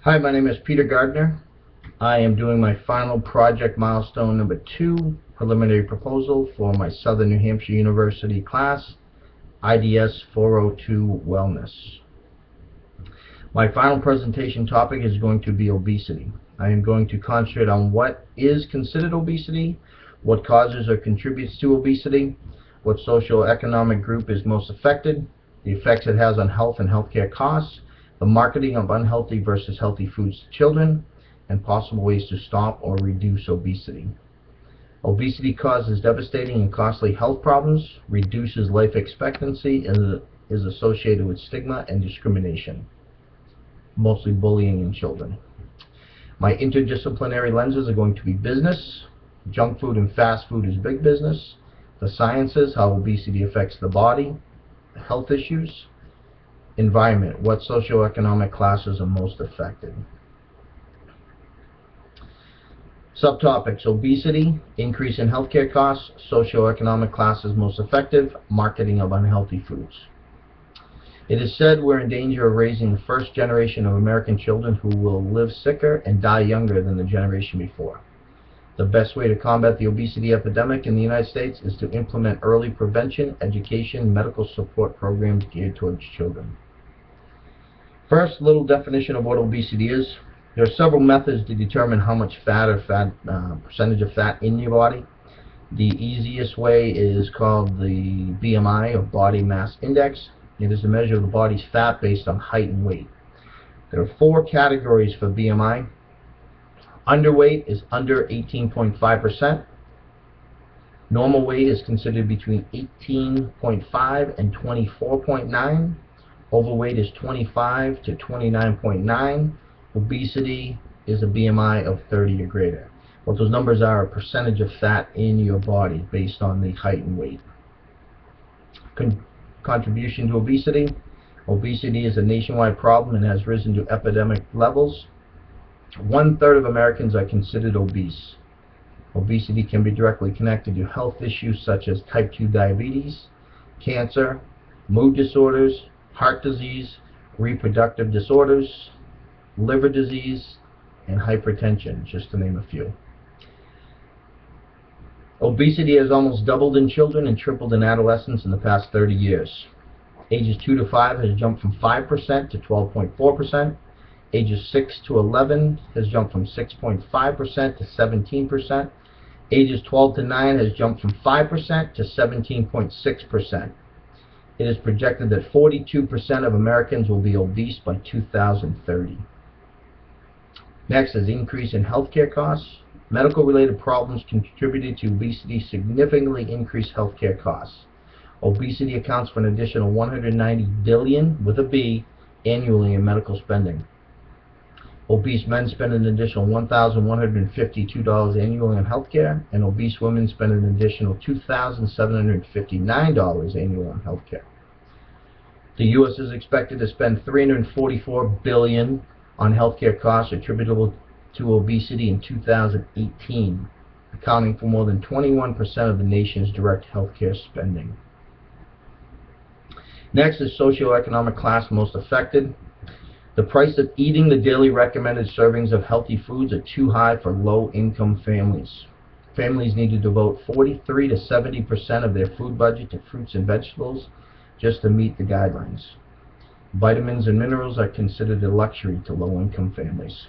Hi, my name is Peter Gardner. I am doing my final project milestone number 2 preliminary proposal for my Southern New Hampshire University class, IDS 402 Wellness. My final presentation topic is going to be obesity. I am going to concentrate on what is considered obesity, what causes or contributes to obesity, what socioeconomic group is most affected, the effects it has on health and healthcare costs, the marketing of unhealthy versus healthy foods to children, and possible ways to stop or reduce obesity. Obesity causes devastating and costly health problems, reduces life expectancy, and is associated with stigma and discrimination, mostly bullying in children. My interdisciplinary lenses are going to be business, junk food and fast food is big business, the sciences, how obesity affects the body, health issues, environment, what socioeconomic classes are most affected. Subtopics: obesity, increase in healthcare costs, socioeconomic classes most effective, marketing of unhealthy foods. It is said we're in danger of raising the first generation of American children who will live sicker and die younger than the generation before. The best way to combat the obesity epidemic in the United States is to implement early prevention, education, medical support programs geared towards children. First, a little definition of what obesity is. There are several methods to determine how much fat or percentage of fat in your body. The easiest way is called the BMI, or body mass index. It is a measure of the body's fat based on height and weight. There are 4 categories for BMI. Underweight is under 18.5%. Normal weight is considered between 18.5 and 24.9. Overweight is 25 to 29.9. Obesity is a BMI of 30 or greater. What those numbers are a percentage of fat in your body based on the height and weight. Contribution to obesity. Obesity is a nationwide problem and has risen to epidemic levels. 1/3 of Americans are considered obese. Obesity can be directly connected to health issues such as type 2 diabetes, cancer, mood disorders, heart disease, reproductive disorders, liver disease, and hypertension, just to name a few. Obesity has almost doubled in children and tripled in adolescents in the past 30 years. Ages 2 to 5 has jumped from 5% to 12.4%. Ages 6 to 11 has jumped from 6.5% to 17%. Ages 12 to 9 has jumped from 5% to 17.6%. It is projected that 42% of Americans will be obese by 2030. Next is increase in healthcare costs. Medical-related problems contributed to obesity significantly increase healthcare costs. Obesity accounts for an additional $190 billion, with a B, annually in medical spending. Obese men spend an additional $1,152 annually on healthcare, and obese women spend an additional $2,759 annually on healthcare. The U.S. is expected to spend $344 billion on healthcare costs attributable to obesity in 2018, accounting for more than 21% of the nation's direct healthcare spending. Next is socioeconomic class most affected. The price of eating the daily recommended servings of healthy foods are too high for low-income families. Families need to devote 43 to 70% of their food budget to fruits and vegetables just to meet the guidelines. Vitamins and minerals are considered a luxury to low-income families.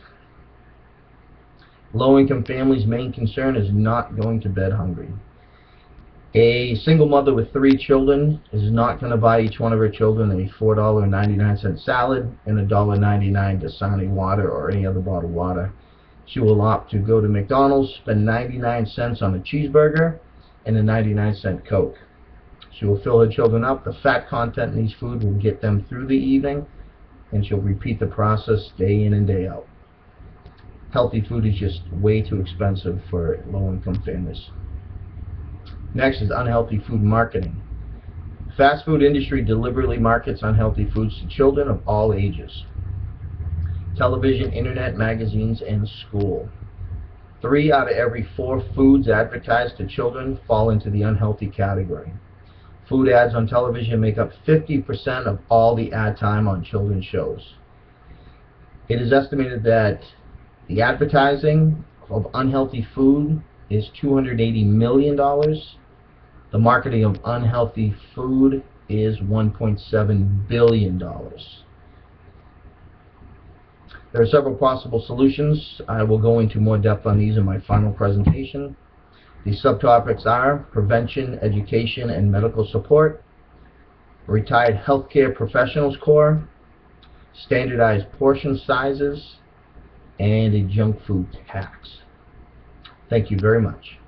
Low-income families' main concern is not going to bed hungry. A single mother with 3 children is not going to buy each one of her children a $4.99 salad and $1.99 Dasani water or any other bottled water. She will opt to go to McDonald's, spend 99 cents on a cheeseburger and a 99-cent Coke. She will fill her children up. The fat content in these foods will get them through the evening, and she'll repeat the process day in and day out. Healthy food is just way too expensive for low-income families. Next is unhealthy food marketing. Fast food industry deliberately markets unhealthy foods to children of all ages. Television, internet, magazines, and school. 3 out of every 4 foods advertised to children fall into the unhealthy category. Food ads on television make up 50% of all the ad time on children's shows. It is estimated that the advertising of unhealthy food is $280 million. The marketing of unhealthy food is $1.7 billion. There are several possible solutions. I will go into more depth on these in my final presentation. The subtopics are prevention, education, and medical support, retired healthcare professionals corps, standardized portion sizes, and a junk food tax. Thank you very much.